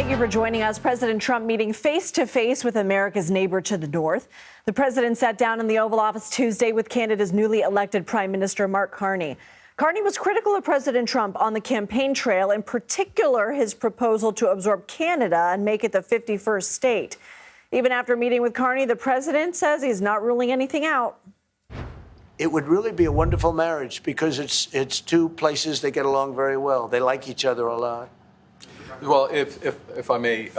Thank you for joining us. President Trump meeting face-to-face with America's neighbor to the north. The president sat down in the Oval Office Tuesday with Canada's newly elected Prime Minister Mark Carney. Carney was critical of President Trump on the campaign trail, in particular his proposal to absorb Canada and make it the 51st state. Even after meeting with Carney, the president says he's not ruling anything out. It would really be a wonderful marriage because it's two places that get along very well. They like each other a lot. Well, if I may,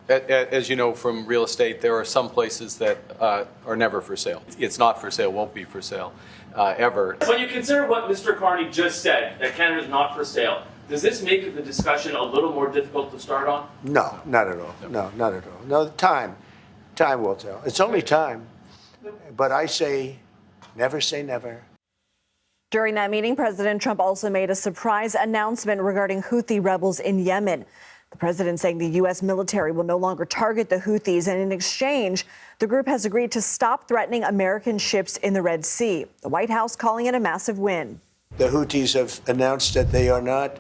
as you know from real estate, there are some places that are never for sale. It's not for sale, won't be for sale ever. When you consider what Mr. Carney just said, that Canada is not for sale, does this make the discussion a little more difficult to start on? No, not at all. No, not at all. No, time will tell. It's only time. But I say never. During that meeting, President Trump also made a surprise announcement regarding Houthi rebels in Yemen. The president saying the U.S. military will no longer target the Houthis, and in exchange, the group has agreed to stop threatening American ships in the Red Sea. The White House calling it a massive win. The Houthis have announced that they are not,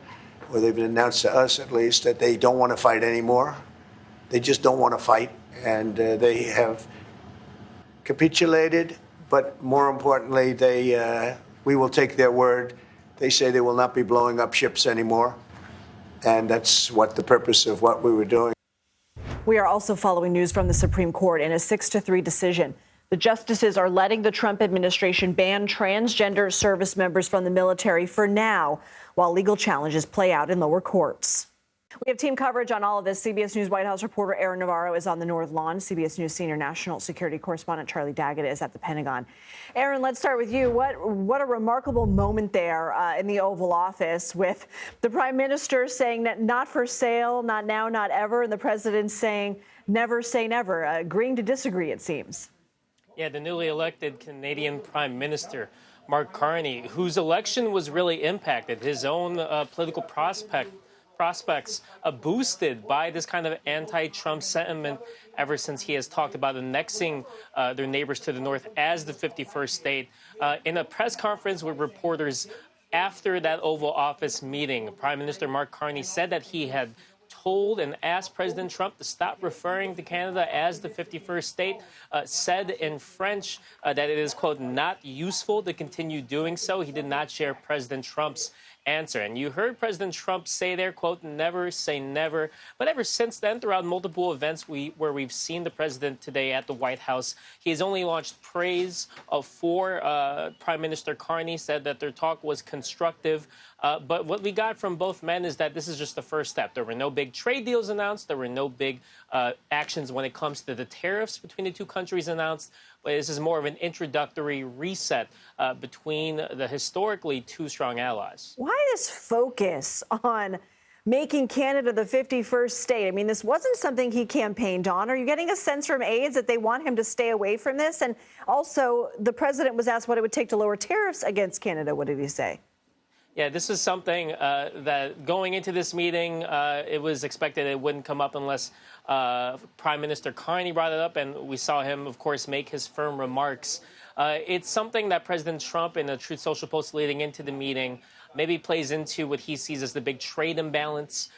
or they've announced to us at least, that they don't want to fight anymore. They just don't want to fight, and they have capitulated, but more importantly, we will take their word. They say they will not be blowing up ships anymore. And that's what the purpose of what we were doing. We are also following news from the Supreme Court in a 6-3 decision. The justices are letting the Trump administration ban transgender service members from the military for now, while legal challenges play out in lower courts. We have team coverage on all of this. CBS News White House reporter Aaron Navarro is on the North Lawn. CBS News senior national security correspondent Charlie Daggett is at the Pentagon. Aaron, let's start with you. What a remarkable moment there in the Oval Office with the Prime Minister saying that not for sale, not now, not ever, and the President saying never say never, agreeing to disagree, it seems. Yeah, the newly elected Canadian Prime Minister Mark Carney, whose election was really impacted, his own political prospects boosted by this kind of anti-Trump sentiment ever since he has talked about annexing their neighbors to the north as the 51st state. In a press conference with reporters after that Oval Office meeting, Prime Minister Mark Carney said that he had told and asked President Trump to stop referring to Canada as the 51st state, said in French that it is, quote, not useful to continue doing so. He did not share President Trump's answer. And you heard President Trump say there, quote, never say never. But ever since then, throughout multiple events where we've seen the president today at the White House, he has only launched praise for Prime Minister Carney, said that their talk was constructive. But what we got from both men is that this is just the first step. There were no big trade deals announced. There were no big actions when it comes to the tariffs between the two countries announced. This is more of an introductory reset between the historically two strong allies. Why this focus on making Canada the 51st state? I mean, this wasn't something he campaigned on. Are you getting a sense from aides that they want him to stay away from this? And also, the president was asked what it would take to lower tariffs against Canada. What did he say? Yeah, this is something that going into this meeting, it was expected it wouldn't come up unless Prime Minister Carney brought it up, and we saw him, of course, make his firm remarks. It's something that President Trump, in a Truth Social post leading into the meeting, maybe plays into what he sees as the big trade imbalance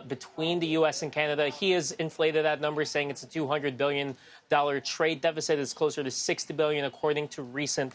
between the U.S. and Canada. He has inflated that number, saying it's a $200 billion trade deficit. It's closer to $60 billion, according to recent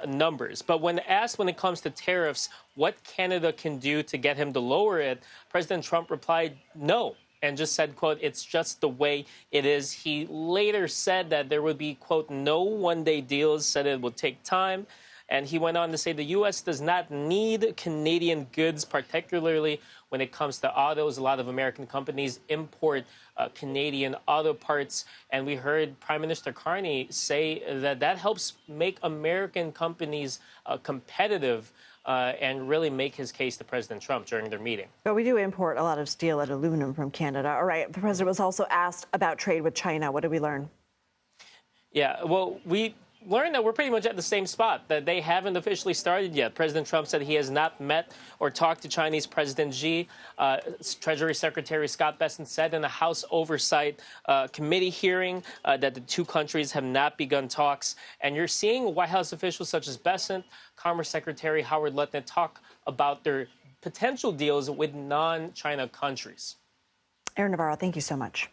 numbers. But when asked when it comes to tariffs, what Canada can do to get him to lower it, President Trump replied no, and just said, quote, it's just the way it is. He later said that there would be, quote, no one-day deals, said it would take time. And he went on to say the U.S. does not need Canadian goods, particularly when it comes to autos. A lot of American companies import Canadian auto parts. And we heard Prime Minister Carney say that that helps make American companies competitive and really make his case to President Trump during their meeting. But we do import a lot of steel and aluminum from Canada. All right. The president was also asked about trade with China. What did we learn? Yeah, well, we learned that we're pretty much at the same spot, that they haven't officially started yet. President Trump said he has not met or talked to Chinese President Xi. Treasury Secretary Scott Bessent said in a House Oversight Committee hearing that the two countries have not begun talks. And you're seeing White House officials such as Bessent, Commerce Secretary Howard Lutnick talk about their potential deals with non-China countries. Aaron Navarro, thank you so much.